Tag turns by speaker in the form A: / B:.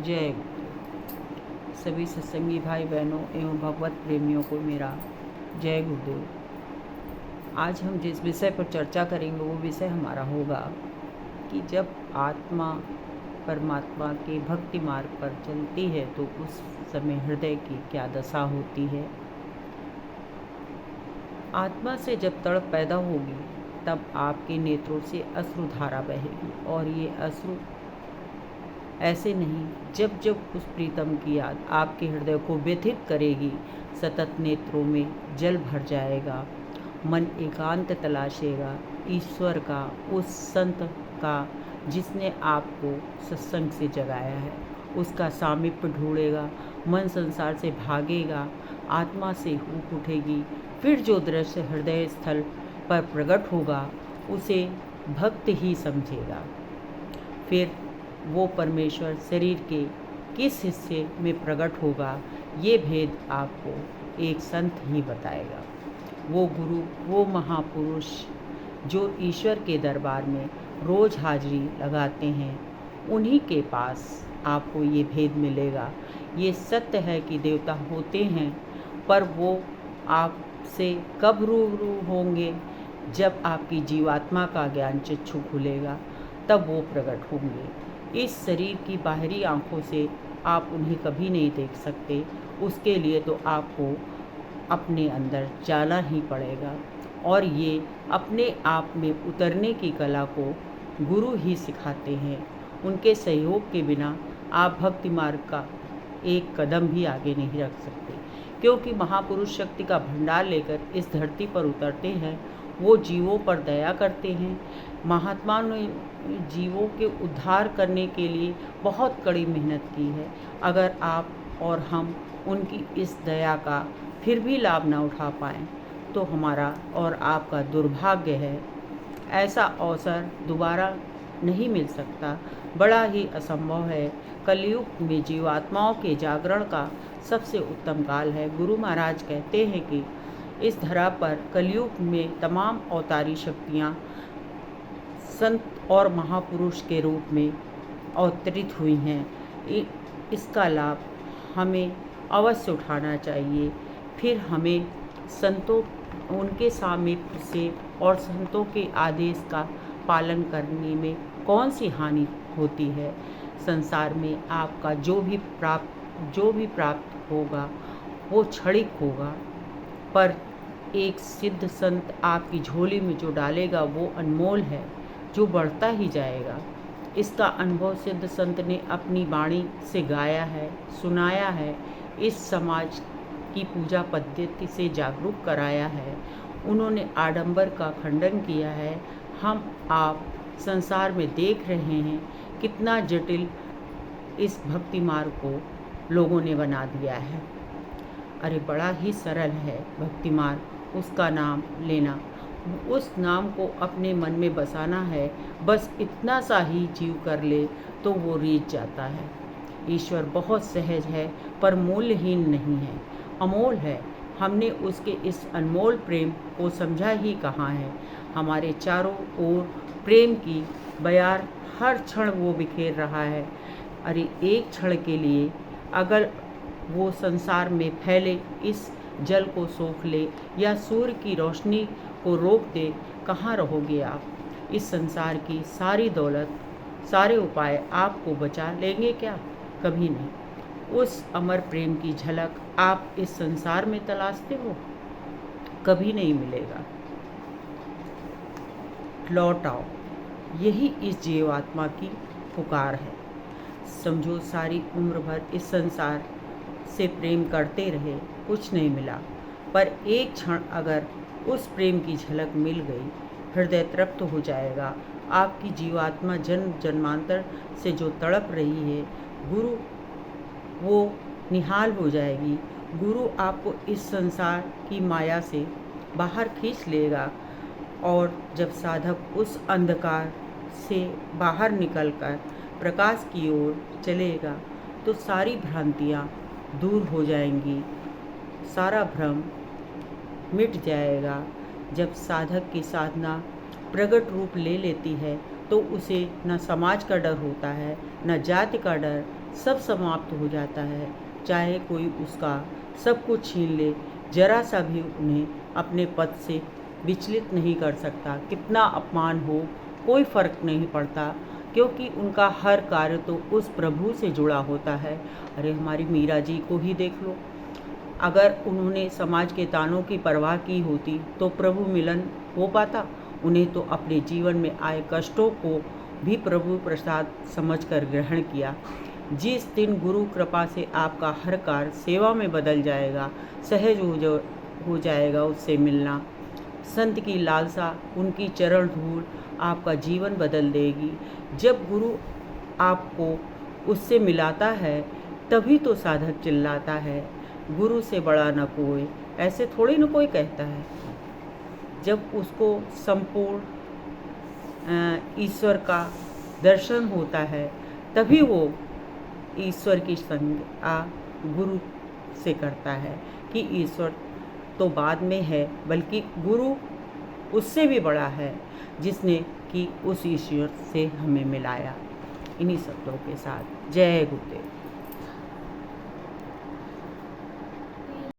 A: जय गुरुदेव। सभी सत्संगी भाई बहनों एवं भगवत प्रेमियों को मेरा जय गुरुदेव। आज हम जिस विषय पर चर्चा करेंगे वो विषय हमारा होगा कि जब आत्मा परमात्मा के भक्ति मार्ग पर चलती है तो उस समय हृदय की क्या दशा होती है। आत्मा से जब तड़प पैदा होगी तब आपके नेत्रों से अश्रुधारा बहेगी, और ये अश्रु ऐसे नहीं, जब जब उस प्रीतम की याद आपके हृदय को व्यथित करेगी, सतत नेत्रों में जल भर जाएगा। मन एकांत तलाशेगा ईश्वर का, उस संत का जिसने आपको सत्संग से जगाया है, उसका सामीप्य ढूंढेगा। मन संसार से भागेगा, आत्मा से ऊप उठेगी। फिर जो दृश्य हृदय स्थल पर प्रकट होगा उसे भक्त ही समझेगा। फिर वो परमेश्वर शरीर के किस हिस्से में प्रकट होगा, ये भेद आपको एक संत ही बताएगा। वो गुरु, वो महापुरुष जो ईश्वर के दरबार में रोज़ हाजिरी लगाते हैं, उन्हीं के पास आपको ये भेद मिलेगा। ये सत्य है कि देवता होते हैं, पर वो आपसे कब रूबरू होंगे? जब आपकी जीवात्मा का ज्ञान चक्षु खुलेगा तब वो प्रकट होंगे। इस शरीर की बाहरी आँखों से आप उन्हें कभी नहीं देख सकते। उसके लिए तो आपको अपने अंदर जाना ही पड़ेगा, और ये अपने आप में उतरने की कला को गुरु ही सिखाते हैं। उनके सहयोग के बिना आप भक्ति मार्ग का एक कदम भी आगे नहीं रख सकते, क्योंकि महापुरुष शक्ति का भंडार लेकर इस धरती पर उतरते हैं। वो जीवों पर दया करते हैं। महात्मा ने जीवों के उद्धार करने के लिए बहुत कड़ी मेहनत की है। अगर आप और हम उनकी इस दया का फिर भी लाभ न उठा पाएँ तो हमारा और आपका दुर्भाग्य है। ऐसा अवसर दोबारा नहीं मिल सकता, बड़ा ही असंभव है। कलयुग में जीवात्माओं के जागरण का सबसे उत्तम काल है। गुरु महाराज कहते हैं कि इस धरा पर कलयुग में तमाम अवतारी शक्तियाँ संत और महापुरुष के रूप में अवतरित हुई हैं। इसका लाभ हमें अवश्य उठाना चाहिए। फिर हमें संतों, उनके सामीप्य से और संतों के आदेश का पालन करने में कौन सी हानि होती है। संसार में आपका जो भी प्राप्त होगा वो क्षणिक होगा, पर एक सिद्ध संत आपकी झोली में जो डालेगा वो अनमोल है, जो बढ़ता ही जाएगा। इसका अनुभव सिद्ध संत ने अपनी वाणी से गाया है, सुनाया है। इस समाज की पूजा पद्धति से जागरूक कराया है। उन्होंने आडंबर का खंडन किया है। हम आप संसार में देख रहे हैं कितना जटिल इस भक्ति मार्ग को लोगों ने बना दिया है। अरे बड़ा ही सरल है भक्ति मार्ग, उसका नाम लेना, उस नाम को अपने मन में बसाना है। बस इतना सा ही जीव कर ले तो वो रीझ जाता है। ईश्वर बहुत सहज है, पर मूल्यहीन नहीं है, अमोल है। हमने उसके इस अनमोल प्रेम को समझा ही कहाँ है। हमारे चारों ओर प्रेम की बयार हर क्षण वो बिखेर रहा है। अरे एक क्षण के लिए अगर वो संसार में फैले इस जल को सोख ले या सूर्य की रोशनी को रोक दे, कहाँ रहोगे आप? इस संसार की सारी दौलत, सारे उपाय आपको बचा लेंगे क्या? कभी नहीं। उस अमर प्रेम की झलक आप इस संसार में तलाशते हो, कभी नहीं मिलेगा। लौट आओ, यही इस जीवात्मा की पुकार है। समझो सारी उम्र भर इस संसार से प्रेम करते रहे, कुछ नहीं मिला, पर एक क्षण अगर उस प्रेम की झलक मिल गई, हृदय तृप्त हो जाएगा। आपकी जीवात्मा जन्म जन्मांतर से जो तड़प रही है, गुरु वो निहाल हो जाएगी। गुरु आपको इस संसार की माया से बाहर खींच लेगा, और जब साधक उस अंधकार से बाहर निकलकर प्रकाश की ओर चलेगा तो सारी भ्रांतियाँ दूर हो जाएंगी, सारा भ्रम मिट जाएगा। जब साधक की साधना प्रगट रूप ले लेती है तो उसे न समाज का डर होता है, न जाति का डर, सब समाप्त हो जाता है। चाहे कोई उसका सब कुछ छीन ले, जरा सा भी उन्हें अपने पद से विचलित नहीं कर सकता। कितना अपमान हो, कोई फर्क नहीं पड़ता, क्योंकि उनका हर कार्य तो उस प्रभु से जुड़ा होता है। अरे हमारी मीरा जी को ही देख लो, अगर उन्होंने समाज के तानों की परवाह की होती तो प्रभु मिलन हो पाता? उन्हें तो अपने जीवन में आए कष्टों को भी प्रभु प्रसाद समझकर ग्रहण किया। जिस दिन गुरु कृपा से आपका हर कार्य सेवा में बदल जाएगा, सहज हो जाएगा उससे मिलना। संत की लालसा, उनकी चरण धूल आपका जीवन बदल देगी। जब गुरु आपको उससे मिलाता है तभी तो साधक चिल्लाता है, गुरु से बड़ा न कोई। ऐसे थोड़ी न कोई कहता है। जब उसको संपूर्ण ईश्वर का दर्शन होता है तभी वो ईश्वर की संज्ञा गुरु से करता है कि ईश्वर तो बाद में है, बल्कि गुरु उससे भी बड़ा है, जिसने कि उस ईश्वर से हमें मिलाया। इन्हीं शब्दों के साथ जय गुरुदेव।